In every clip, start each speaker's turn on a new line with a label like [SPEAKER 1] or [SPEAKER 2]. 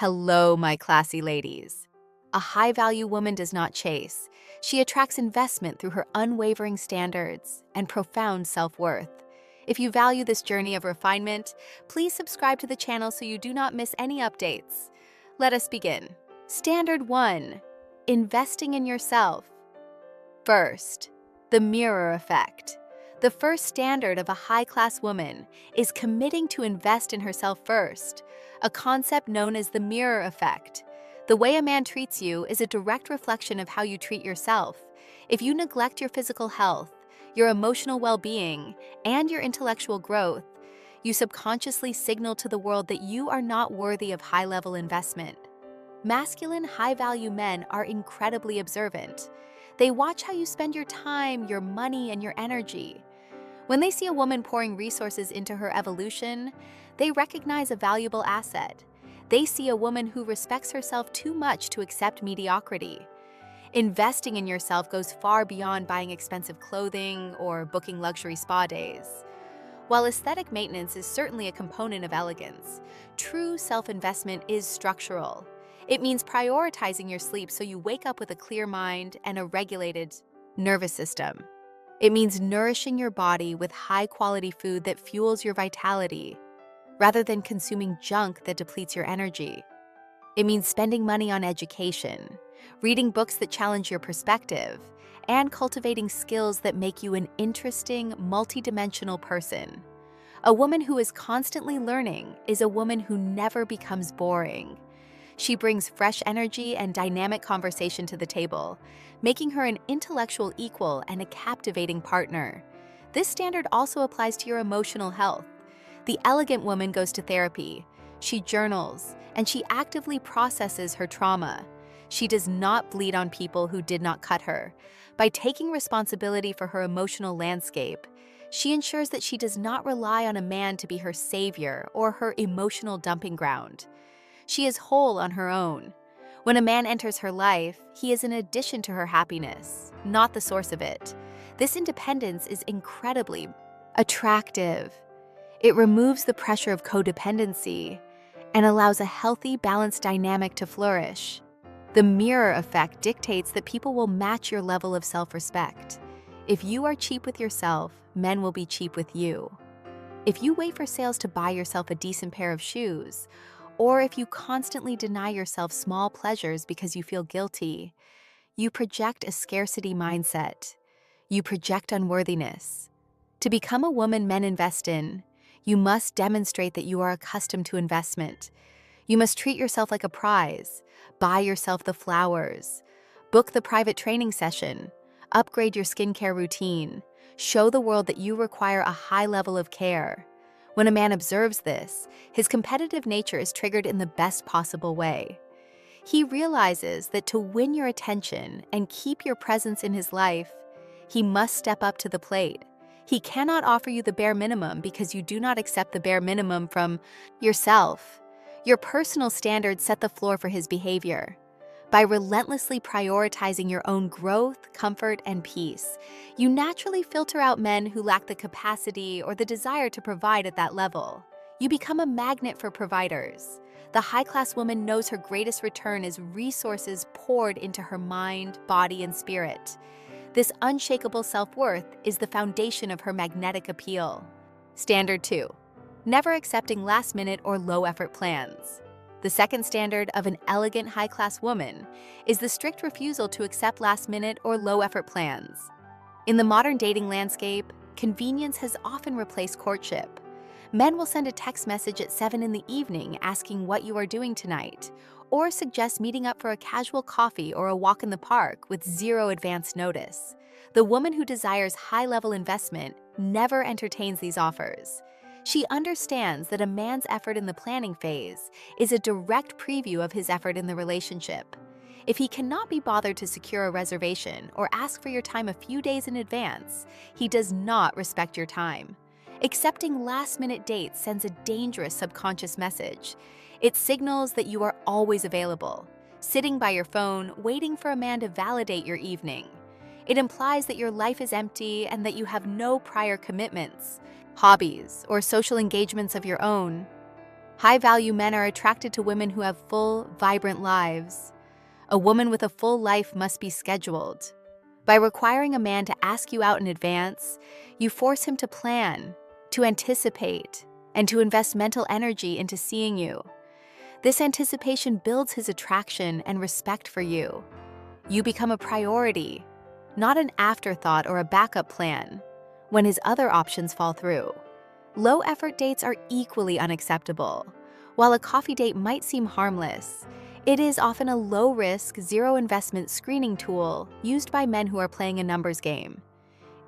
[SPEAKER 1] Hello, my classy ladies. A high-value woman does not chase. She attracts investment through her unwavering standards and profound self-worth. If you value this journey of refinement, please subscribe to the channel so you do not miss any updates. Let us begin. Standard 1. Investing in yourself. First, the mirror effect. The first standard of a high-class woman is committing to invest in herself first, a concept known as the mirror effect. The way a man treats you is a direct reflection of how you treat yourself. If you neglect your physical health, your emotional well-being, and your intellectual growth, you subconsciously signal to the world that you are not worthy of high-level investment. Masculine, high-value men are incredibly observant. They watch how you spend your time, your money, and your energy. When they see a woman pouring resources into her evolution, they recognize a valuable asset. They see a woman who respects herself too much to accept mediocrity. Investing in yourself goes far beyond buying expensive clothing or booking luxury spa days. While aesthetic maintenance is certainly a component of elegance, true self-investment is structural. It means prioritizing your sleep so you wake up with a clear mind and a regulated nervous system. It means nourishing your body with high-quality food that fuels your vitality, rather than consuming junk that depletes your energy. It means spending money on education, reading books that challenge your perspective, and cultivating skills that make you an interesting, multidimensional person. A woman who is constantly learning is a woman who never becomes boring. She brings fresh energy and dynamic conversation to the table, making her an intellectual equal and a captivating partner. This standard also applies to your emotional health. The elegant woman goes to therapy. She journals, and she actively processes her trauma. She does not bleed on people who did not cut her. By taking responsibility for her emotional landscape, she ensures that she does not rely on a man to be her savior or her emotional dumping ground. She is whole on her own. When a man enters her life, he is an addition to her happiness, not the source of it. This independence is incredibly attractive. It removes the pressure of codependency and allows a healthy, balanced dynamic to flourish. The mirror effect dictates that people will match your level of self-respect. If you are cheap with yourself, men will be cheap with you. If you wait for sales to buy yourself a decent pair of shoes, or if you constantly deny yourself small pleasures because you feel guilty, you project a scarcity mindset. You project unworthiness. To become a woman men invest in, you must demonstrate that you are accustomed to investment. You must treat yourself like a prize, buy yourself the flowers, book the private training session, upgrade your skincare routine, show the world that you require a high level of care. When a man observes this, his competitive nature is triggered in the best possible way. He realizes that to win your attention and keep your presence in his life, he must step up to the plate. He cannot offer you the bare minimum because you do not accept the bare minimum from yourself. Your personal standards set the floor for his behavior. By relentlessly prioritizing your own growth, comfort, and peace, you naturally filter out men who lack the capacity or the desire to provide at that level. You become a magnet for providers. The high-class woman knows her greatest return is resources poured into her mind, body, and spirit. This unshakable self-worth is the foundation of her magnetic appeal. Standard 2. Never accepting last-minute or low-effort plans. The second standard of an elegant high-class woman is the strict refusal to accept last-minute or low-effort plans. In the modern dating landscape, convenience has often replaced courtship. Men will send a text message at 7 in the evening asking what you are doing tonight, or suggest meeting up for a casual coffee or a walk in the park with zero advance notice. The woman who desires high-level investment never entertains these offers. She understands that a man's effort in the planning phase is a direct preview of his effort in the relationship. If he cannot be bothered to secure a reservation or ask for your time a few days in advance, he does not respect your time. Accepting last-minute dates sends a dangerous subconscious message. It signals that you are always available, sitting by your phone, waiting for a man to validate your evening. It implies that your life is empty and that you have no prior commitments, hobbies, or social engagements of your own. High-value men are attracted to women who have full, vibrant lives. A woman with a full life must be scheduled. By requiring a man to ask you out in advance, you force him to plan, to anticipate, and to invest mental energy into seeing you. This anticipation builds his attraction and respect for you. You become a priority, not an afterthought or a backup plan, when his other options fall through. Low-effort dates are equally unacceptable. While a coffee date might seem harmless, it is often a low-risk, zero-investment screening tool used by men who are playing a numbers game.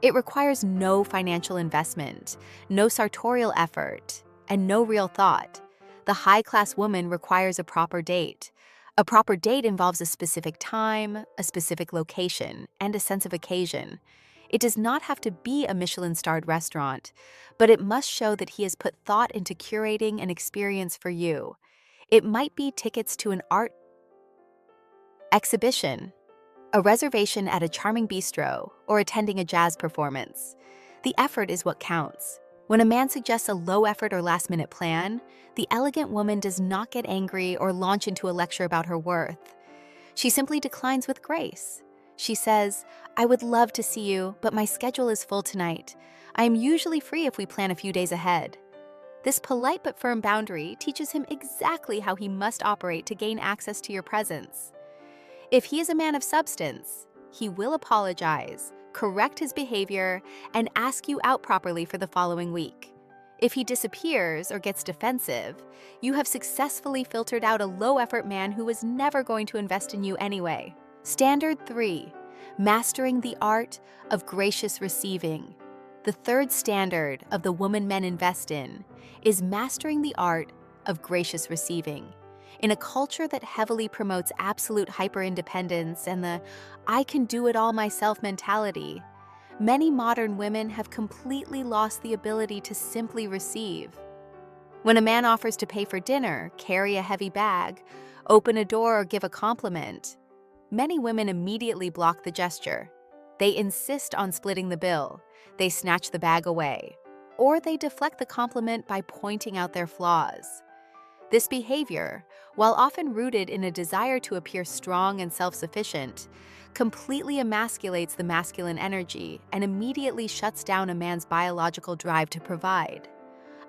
[SPEAKER 1] It requires no financial investment, no sartorial effort, and no real thought. The high-class woman requires a proper date. A proper date involves a specific time, a specific location, and a sense of occasion. It does not have to be a Michelin-starred restaurant, but it must show that he has put thought into curating an experience for you. It might be tickets to an art exhibition, a reservation at a charming bistro, or attending a jazz performance. The effort is what counts. When a man suggests a low-effort or last-minute plan, the elegant woman does not get angry or launch into a lecture about her worth. She simply declines with grace. She says, "I would love to see you, but my schedule is full tonight. I am usually free if we plan a few days ahead." This polite but firm boundary teaches him exactly how he must operate to gain access to your presence. If he is a man of substance, he will apologize, correct his behavior, and ask you out properly for the following week. If he disappears or gets defensive, you have successfully filtered out a low-effort man who was never going to invest in you anyway. Standard 3. Mastering the art of gracious receiving. The third standard of the woman men invest in is mastering the art of gracious receiving. In a culture that heavily promotes absolute hyper-independence and the "I can do it all myself" mentality, many modern women have completely lost the ability to simply receive. When a man offers to pay for dinner, carry a heavy bag, open a door, or give a compliment, many women immediately block the gesture. They insist on splitting the bill, they snatch the bag away, or they deflect the compliment by pointing out their flaws. This behavior, while often rooted in a desire to appear strong and self-sufficient, completely emasculates the masculine energy and immediately shuts down a man's biological drive to provide.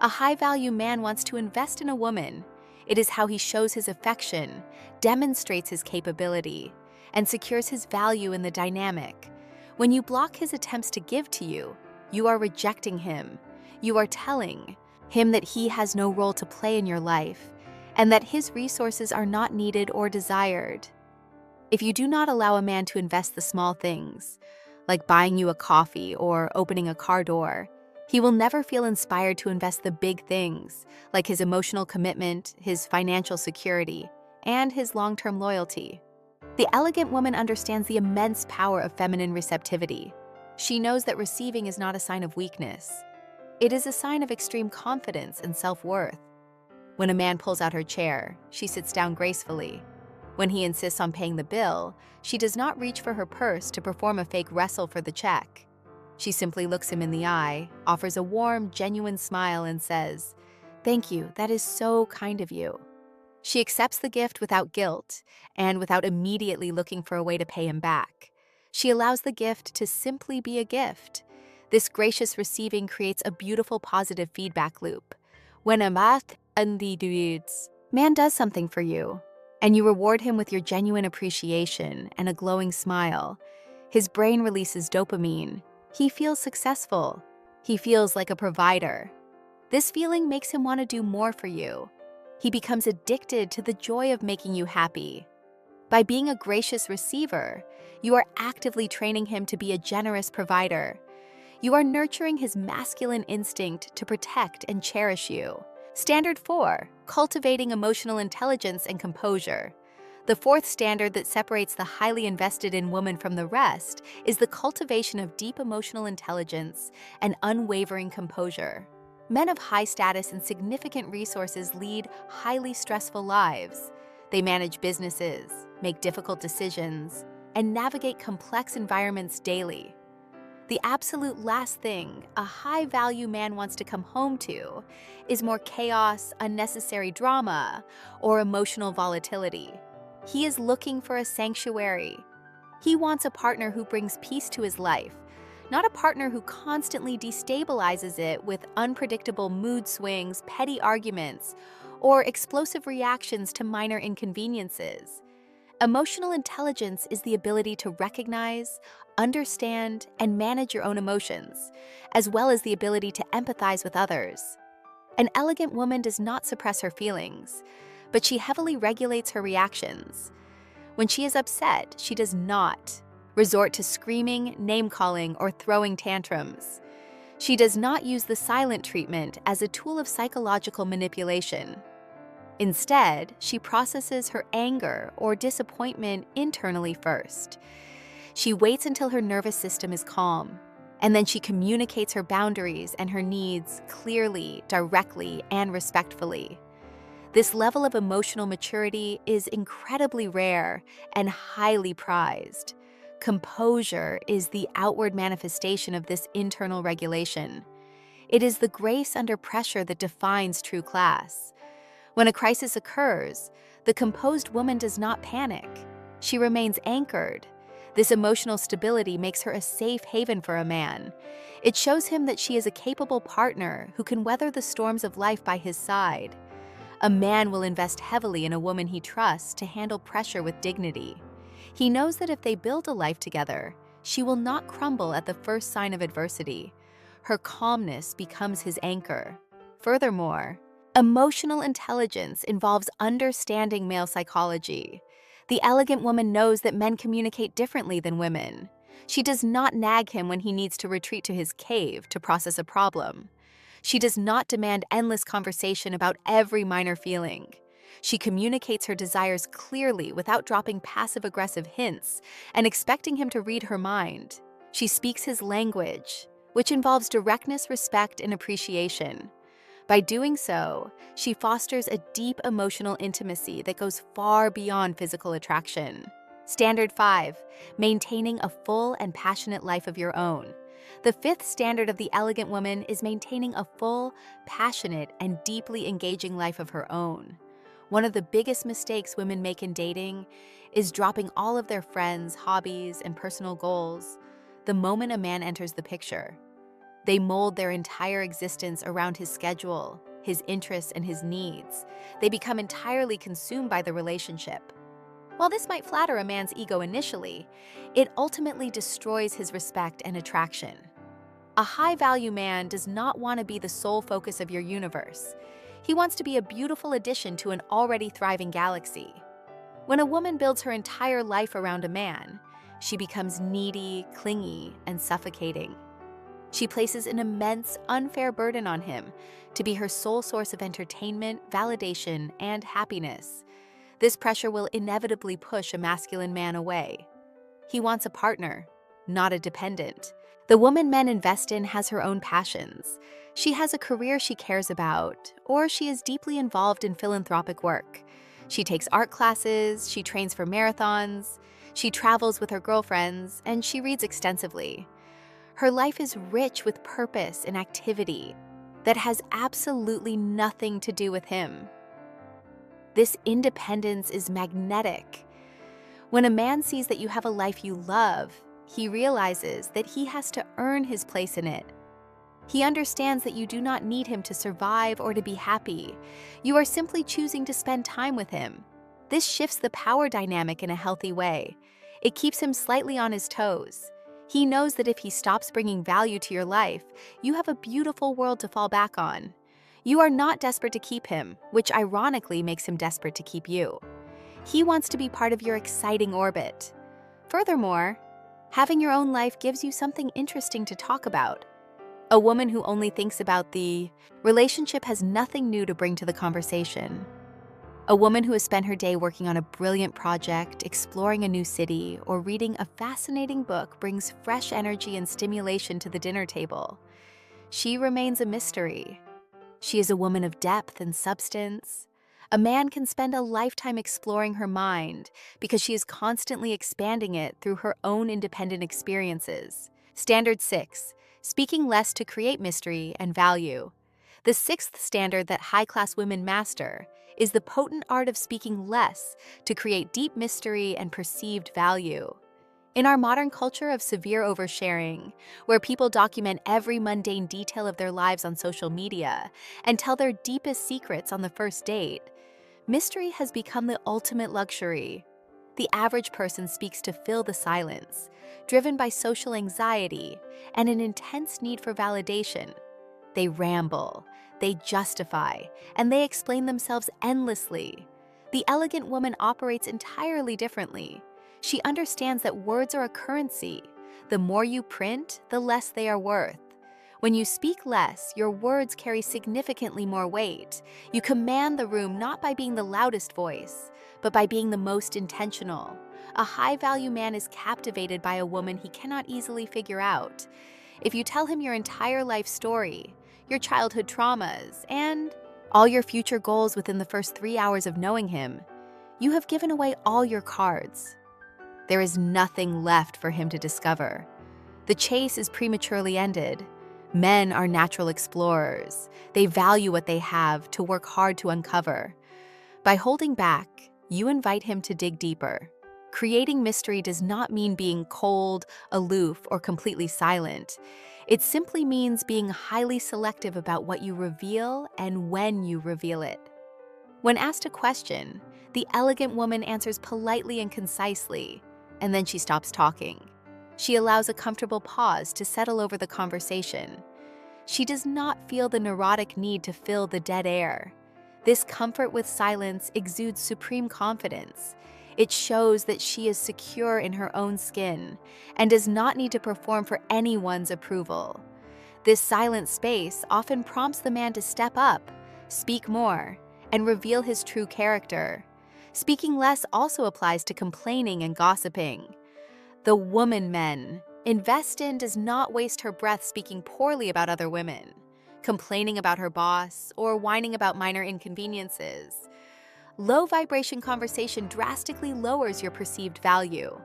[SPEAKER 1] A high-value man wants to invest in a woman. It is how he shows his affection, demonstrates his capability, and secures his value in the dynamic. When you block his attempts to give to you, you are rejecting him. You are telling him that he has no role to play in your life, and that his resources are not needed or desired. If you do not allow a man to invest the small things, like buying you a coffee or opening a car door, he will never feel inspired to invest the big things, like his emotional commitment, his financial security, and his long-term loyalty. The elegant woman understands the immense power of feminine receptivity. She knows that receiving is not a sign of weakness. It is a sign of extreme confidence and self-worth. When a man pulls out her chair, she sits down gracefully. When he insists on paying the bill, she does not reach for her purse to perform a fake wrestle for the check. She simply looks him in the eye, offers a warm, genuine smile, and says, "Thank you, that is so kind of you." She accepts the gift without guilt and without immediately looking for a way to pay him back. She allows the gift to simply be a gift. This gracious receiving creates a beautiful positive feedback loop. When a man does something for you, and you reward him with your genuine appreciation and a glowing smile, his brain releases dopamine. He feels successful. He feels like a provider. This feeling makes him want to do more for you. He becomes addicted to the joy of making you happy. By being a gracious receiver, you are actively training him to be a generous provider. You are nurturing his masculine instinct to protect and cherish you. Standard 4. Cultivating emotional intelligence and composure. The fourth standard that separates the highly invested in woman from the rest is the cultivation of deep emotional intelligence and unwavering composure. Men of high status and significant resources lead highly stressful lives. They manage businesses, make difficult decisions, and navigate complex environments daily. The absolute last thing a high-value man wants to come home to is more chaos, unnecessary drama, or emotional volatility. He is looking for a sanctuary. He wants a partner who brings peace to his life, not a partner who constantly destabilizes it with unpredictable mood swings, petty arguments, or explosive reactions to minor inconveniences. Emotional intelligence is the ability to recognize, understand, and manage your own emotions, as well as the ability to empathize with others. An elegant woman does not suppress her feelings, but she heavily regulates her reactions. When she is upset, she does not resort to screaming, name-calling, or throwing tantrums. She does not use the silent treatment as a tool of psychological manipulation. Instead, she processes her anger or disappointment internally first. She waits until her nervous system is calm, and then she communicates her boundaries and her needs clearly, directly, and respectfully. This level of emotional maturity is incredibly rare and highly prized. Composure is the outward manifestation of this internal regulation. It is the grace under pressure that defines true class. When a crisis occurs, the composed woman does not panic. She remains anchored. This emotional stability makes her a safe haven for a man. It shows him that she is a capable partner who can weather the storms of life by his side. A man will invest heavily in a woman he trusts to handle pressure with dignity. He knows that if they build a life together, she will not crumble at the first sign of adversity. Her calmness becomes his anchor. Furthermore, emotional intelligence involves understanding male psychology. The elegant woman knows that men communicate differently than women. She does not nag him when he needs to retreat to his cave to process a problem. She does not demand endless conversation about every minor feeling. She communicates her desires clearly without dropping passive-aggressive hints and expecting him to read her mind. She speaks his language, which involves directness, respect, and appreciation. By doing so, she fosters a deep emotional intimacy that goes far beyond physical attraction. Standard 5. Maintaining a full and passionate life of your own. The fifth standard of the elegant woman is maintaining a full, passionate, and deeply engaging life of her own. One of the biggest mistakes women make in dating is dropping all of their friends, hobbies, and personal goals the moment a man enters the picture. They mold their entire existence around his schedule, his interests, and his needs. They become entirely consumed by the relationship. While this might flatter a man's ego initially, it ultimately destroys his respect and attraction. A high-value man does not want to be the sole focus of your universe. He wants to be a beautiful addition to an already thriving galaxy. When a woman builds her entire life around a man, she becomes needy, clingy, and suffocating. She places an immense, unfair burden on him to be her sole source of entertainment, validation, and happiness. This pressure will inevitably push a masculine man away. He wants a partner, not a dependent. The woman men invest in has her own passions. She has a career she cares about, or she is deeply involved in philanthropic work. She takes art classes, she trains for marathons, she travels with her girlfriends, and she reads extensively. Her life is rich with purpose and activity that has absolutely nothing to do with him. This independence is magnetic. When a man sees that you have a life you love, he realizes that he has to earn his place in it. He understands that you do not need him to survive or to be happy. You are simply choosing to spend time with him. This shifts the power dynamic in a healthy way. It keeps him slightly on his toes. He knows that if he stops bringing value to your life, you have a beautiful world to fall back on. You are not desperate to keep him, which ironically makes him desperate to keep you. He wants to be part of your exciting orbit. Furthermore, having your own life gives you something interesting to talk about. A woman who only thinks about the relationship has nothing new to bring to the conversation. A woman who has spent her day working on a brilliant project, exploring a new city, or reading a fascinating book brings fresh energy and stimulation to the dinner table. She remains a mystery. She is a woman of depth and substance. A man can spend a lifetime exploring her mind because she is constantly expanding it through her own independent experiences. Standard 6. Speaking less to create mystery and value. The sixth standard that high-class women master is the potent art of speaking less to create deep mystery and perceived value. In our modern culture of severe oversharing, where people document every mundane detail of their lives on social media and tell their deepest secrets on the first date, mystery has become the ultimate luxury. The average person speaks to fill the silence, driven by social anxiety and an intense need for validation. They ramble, they justify, and they explain themselves endlessly. The elegant woman operates entirely differently. She understands that words are a currency. The more you print, the less they are worth. When you speak less, your words carry significantly more weight. You command the room not by being the loudest voice, but by being the most intentional. A high-value man is captivated by a woman he cannot easily figure out. If you tell him your entire life story, your childhood traumas, and all your future goals within the first 3 hours of knowing him, you have given away all your cards. There is nothing left for him to discover. The chase is prematurely ended. Men are natural explorers. They value what they have to work hard to uncover. By holding back, you invite him to dig deeper. Creating mystery does not mean being cold, aloof, or completely silent. It simply means being highly selective about what you reveal and when you reveal it. When asked a question, the elegant woman answers politely and concisely, and then she stops talking. She allows a comfortable pause to settle over the conversation. She does not feel the neurotic need to fill the dead air. This comfort with silence exudes supreme confidence. It shows that she is secure in her own skin and does not need to perform for anyone's approval. This silent space often prompts the man to step up, speak more, and reveal his true character. Speaking less also applies to complaining and gossiping. The woman men invest in does not waste her breath speaking poorly about other women, complaining about her boss, or whining about minor inconveniences. Low-vibration conversation drastically lowers your perceived value.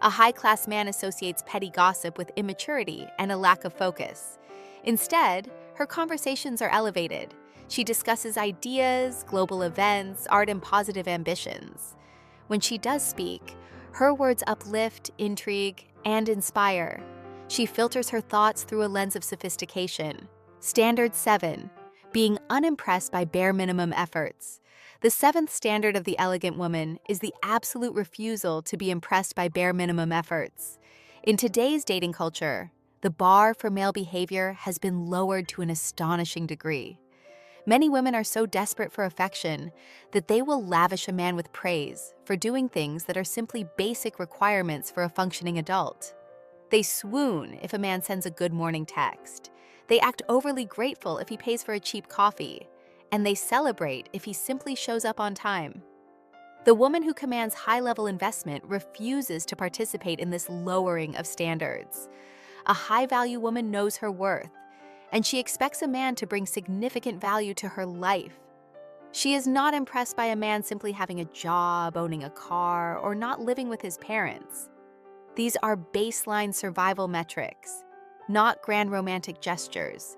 [SPEAKER 1] A high-class man associates petty gossip with immaturity and a lack of focus. Instead, her conversations are elevated. She discusses ideas, global events, art, and positive ambitions. When she does speak, her words uplift, intrigue, and inspire. She filters her thoughts through a lens of sophistication. Standard 7. Being unimpressed by bare minimum efforts. The seventh standard of the elegant woman is the absolute refusal to be impressed by bare minimum efforts. In today's dating culture, the bar for male behavior has been lowered to an astonishing degree. Many women are so desperate for affection that they will lavish a man with praise for doing things that are simply basic requirements for a functioning adult. They swoon if a man sends a good morning text. They act overly grateful if he pays for a cheap coffee. And they celebrate if he simply shows up on time. The woman who commands high-level investment refuses to participate in this lowering of standards. A high-value woman knows her worth, and she expects a man to bring significant value to her life. She is not impressed by a man simply having a job, owning a car, or not living with his parents. These are baseline survival metrics, not grand romantic gestures.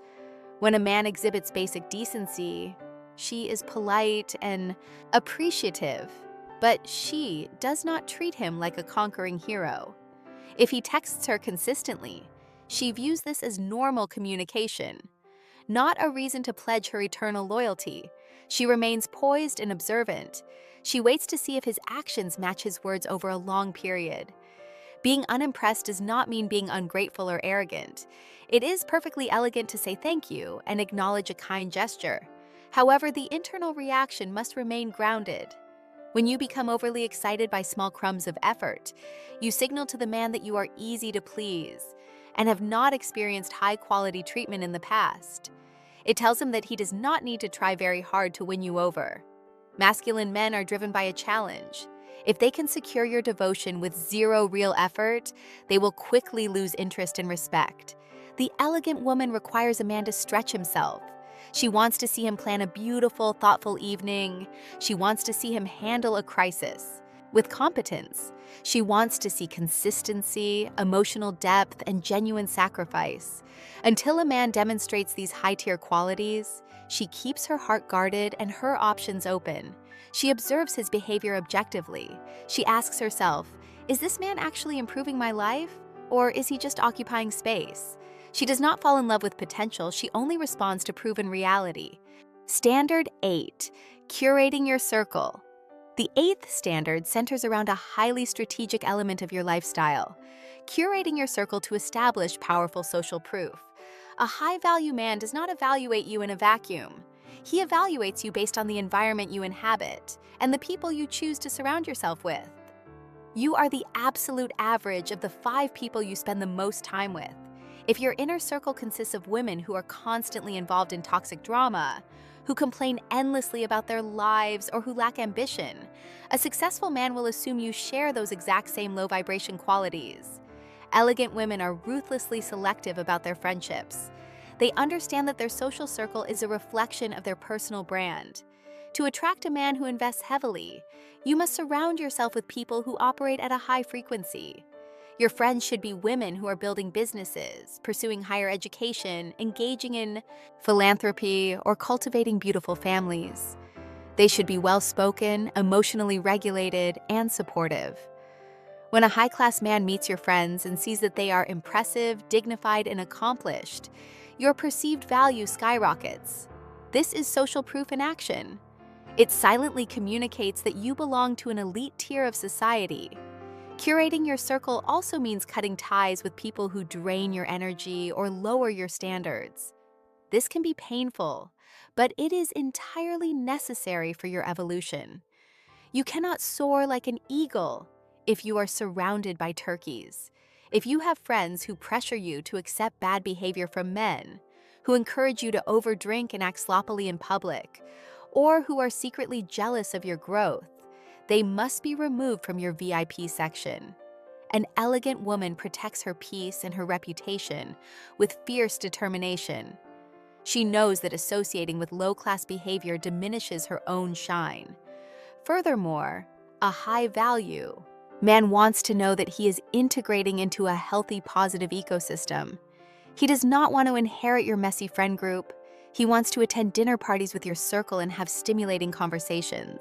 [SPEAKER 1] When a man exhibits basic decency, she is polite and appreciative, but she does not treat him like a conquering hero. If he texts her consistently, she views this as normal communication, not a reason to pledge her eternal loyalty. She remains poised and observant. She waits to see if his actions match his words over a long period. Being unimpressed does not mean being ungrateful or arrogant. It is perfectly elegant to say thank you and acknowledge a kind gesture. However, the internal reaction must remain grounded. When you become overly excited by small crumbs of effort, you signal to the man that you are easy to please and have not experienced high-quality treatment in the past. It tells him that he does not need to try very hard to win you over. Masculine men are driven by a challenge. If they can secure your devotion with zero real effort, they will quickly lose interest and respect. The elegant woman requires a man to stretch himself. She wants to see him plan a beautiful, thoughtful evening. She wants to see him handle a crisis. with competence. She wants to see consistency, emotional depth, and genuine sacrifice. Until a man demonstrates these high-tier qualities, she keeps her heart guarded and her options open. She observes his behavior objectively. She asks herself, is this man actually improving my life? Or is he just occupying space? She does not fall in love with potential, she only responds to proven reality. Standard 8. Curating your circle. The 8th standard centers around a highly strategic element of your lifestyle, curating your circle to establish powerful social proof. A high-value man does not evaluate you in a vacuum. He evaluates you based on the environment you inhabit and the people you choose to surround yourself with. You are the absolute average of the 5 people you spend the most time with. If your inner circle consists of women who are constantly involved in toxic drama, who complain endlessly about their lives, or who lack ambition, a successful man will assume you share those exact same low-vibration qualities. Elegant women are ruthlessly selective about their friendships. They understand that their social circle is a reflection of their personal brand. To attract a man who invests heavily, you must surround yourself with people who operate at a high frequency. Your friends should be women who are building businesses, pursuing higher education, engaging in philanthropy, or cultivating beautiful families. They should be well-spoken, emotionally regulated, and supportive. When a high-class man meets your friends and sees that they are impressive, dignified, and accomplished, your perceived value skyrockets. This is social proof in action. It silently communicates that you belong to an elite tier of society. Curating your circle also means cutting ties with people who drain your energy or lower your standards. This can be painful, but it is entirely necessary for your evolution. You cannot soar like an eagle if you are surrounded by turkeys. If you have friends who pressure you to accept bad behavior from men, who encourage you to overdrink and act sloppily in public, or who are secretly jealous of your growth, they must be removed from your VIP section. An elegant woman protects her peace and her reputation with fierce determination. She knows that associating with low-class behavior diminishes her own shine. Furthermore, a high-value man wants to know that he is integrating into a healthy, positive ecosystem. He does not want to inherit your messy friend group. He wants to attend dinner parties with your circle and have stimulating conversations.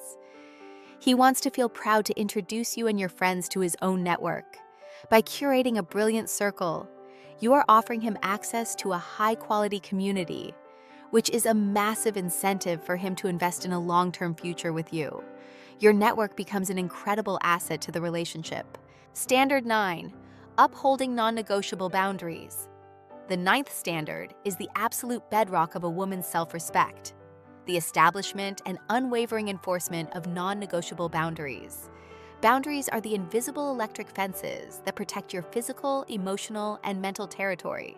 [SPEAKER 1] He wants to feel proud to introduce you and your friends to his own network. By curating a brilliant circle, you are offering him access to a high-quality community, which is a massive incentive for him to invest in a long-term future with you. Your network becomes an incredible asset to the relationship. Standard 9. Upholding non-negotiable boundaries. The 9th standard is the absolute bedrock of a woman's self-respect. The establishment and unwavering enforcement of non-negotiable boundaries. Boundaries are the invisible electric fences that protect your physical, emotional, and mental territory.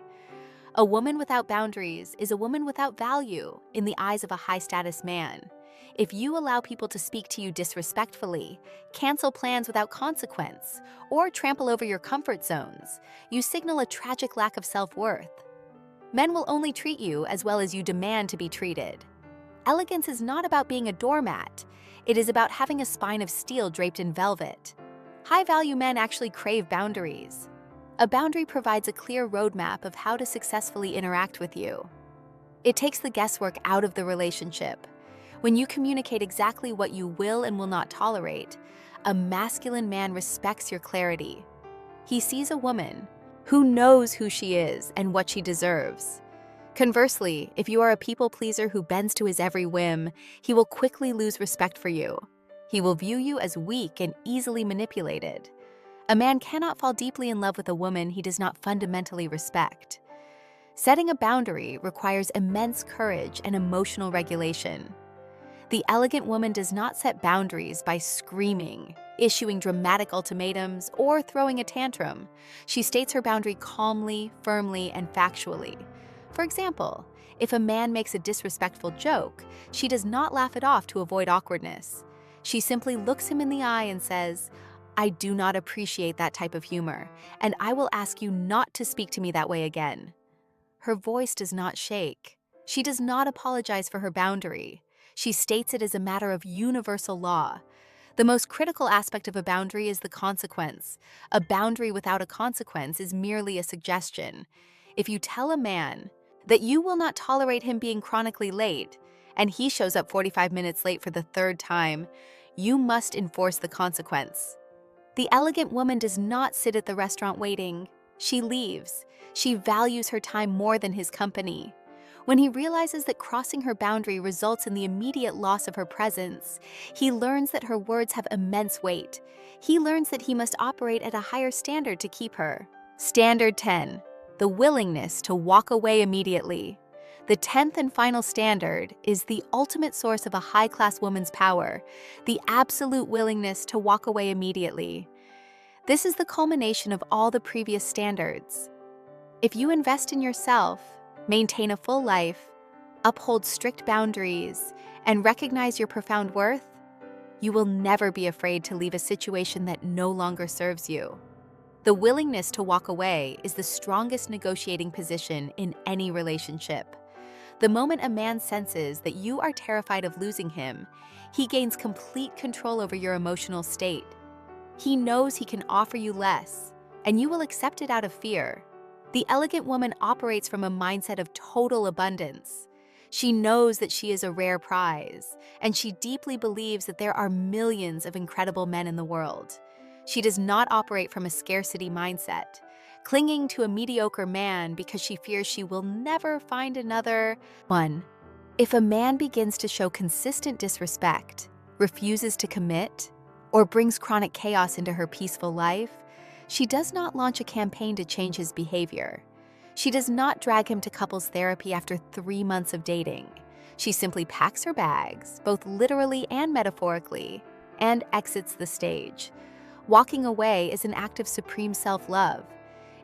[SPEAKER 1] A woman without boundaries is a woman without value in the eyes of a high-status man. If you allow people to speak to you disrespectfully, cancel plans without consequence, or trample over your comfort zones, you signal a tragic lack of self-worth. Men will only treat you as well as you demand to be treated. Elegance is not about being a doormat. It is about having a spine of steel draped in velvet. High-value men actually crave boundaries. A boundary provides a clear roadmap of how to successfully interact with you. It takes the guesswork out of the relationship. When you communicate exactly what you will and will not tolerate, a masculine man respects your clarity. He sees a woman who knows who she is and what she deserves. Conversely, if you are a people pleaser who bends to his every whim, he will quickly lose respect for you. He will view you as weak and easily manipulated. A man cannot fall deeply in love with a woman he does not fundamentally respect. Setting a boundary requires immense courage and emotional regulation. The elegant woman does not set boundaries by screaming, issuing dramatic ultimatums, or throwing a tantrum. She states her boundary calmly, firmly, and factually. For example, if a man makes a disrespectful joke, she does not laugh it off to avoid awkwardness. She simply looks him in the eye and says, "I do not appreciate that type of humor, and I will ask you not to speak to me that way again." Her voice does not shake. She does not apologize for her boundary. She states it as a matter of universal law. The most critical aspect of a boundary is the consequence. A boundary without a consequence is merely a suggestion. If you tell a man that you will not tolerate him being chronically late, and he shows up 45 minutes late for the third time, you must enforce the consequence. The elegant woman does not sit at the restaurant waiting. She leaves. She values her time more than his company. When he realizes that crossing her boundary results in the immediate loss of her presence, he learns that her words have immense weight. He learns that he must operate at a higher standard to keep her. Standard 10. The willingness to walk away immediately. The 10th and final standard is the ultimate source of a high-class woman's power, the absolute willingness to walk away immediately. This is the culmination of all the previous standards. If you invest in yourself, maintain a full life, uphold strict boundaries, and recognize your profound worth, you will never be afraid to leave a situation that no longer serves you. The willingness to walk away is the strongest negotiating position in any relationship. The moment a man senses that you are terrified of losing him, he gains complete control over your emotional state. He knows he can offer you less, and you will accept it out of fear. The elegant woman operates from a mindset of total abundance. She knows that she is a rare prize, and she deeply believes that there are millions of incredible men in the world. She does not operate from a scarcity mindset, clinging to a mediocre man because she fears she will never find another one. If a man begins to show consistent disrespect, refuses to commit, or brings chronic chaos into her peaceful life, she does not launch a campaign to change his behavior. She does not drag him to couples therapy after 3 months of dating. She simply packs her bags, both literally and metaphorically, and exits the stage. Walking away is an act of supreme self-love.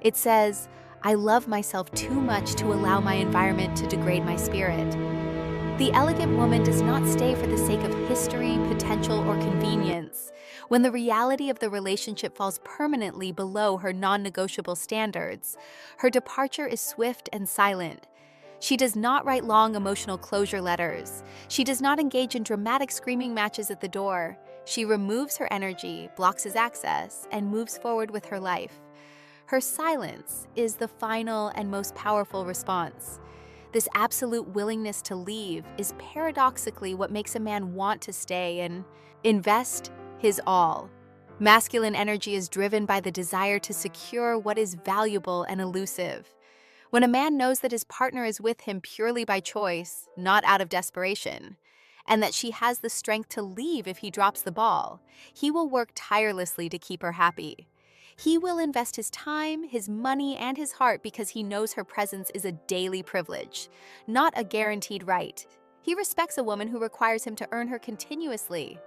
[SPEAKER 1] It says, "I love myself too much to allow my environment to degrade my spirit." The elegant woman does not stay for the sake of history, potential, or convenience. When the reality of the relationship falls permanently below her non-negotiable standards, her departure is swift and silent. She does not write long emotional closure letters. She does not engage in dramatic screaming matches at the door. She removes her energy, blocks his access, and moves forward with her life. Her silence is the final and most powerful response. This absolute willingness to leave is paradoxically what makes a man want to stay and invest his all. Masculine energy is driven by the desire to secure what is valuable and elusive. When a man knows that his partner is with him purely by choice, not out of desperation, and that she has the strength to leave if he drops the ball, he will work tirelessly to keep her happy. He will invest his time, his money, and his heart because he knows her presence is a daily privilege, not a guaranteed right. He respects a woman who requires him to earn her continuously.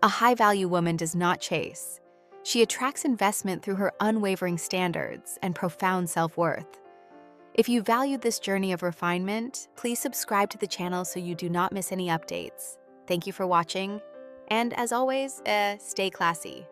[SPEAKER 1] A high-value woman does not chase. She attracts investment through her unwavering standards and profound self-worth. If you valued this journey of refinement, please subscribe to the channel so you do not miss any updates. Thank you for watching, and as always, stay classy.